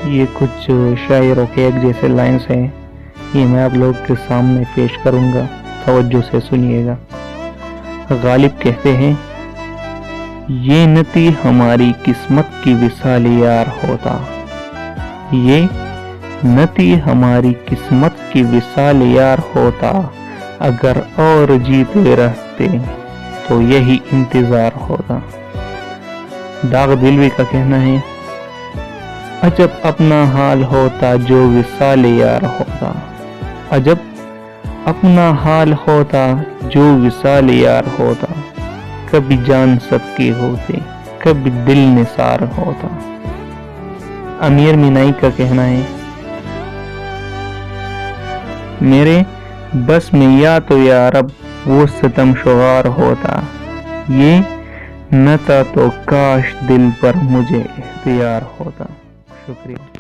یہ کچھ شاعروں کے ایک جیسے لائنز ہیں، یہ میں آپ لوگ کے سامنے پیش کروں گا، توجہ سے سنیے گا۔ غالب کہتے ہیں، یہ نہ تھی ہماری قسمت کی وصال یار ہوتا، یہ نہ تھی ہماری قسمت کی وصال یار ہوتا، اگر اور جیتے رہتے تو یہی انتظار ہوتا۔ داغ دلوی کا کہنا ہے، عجب اپنا حال ہوتا جو وصال یار ہوتا، عجب اپنا حال ہوتا جو وصال یار ہوتا، کبھی جان سب کے ہوتے کبھی دل نثار ہوتا۔ امیر مینائی کا کہنا ہے، میرے بس میں یا تو یا رب وہ ستم شغار ہوتا، یہ نہ تھا تو کاش دل پر مجھے اختیار ہوتا۔ شکریہ۔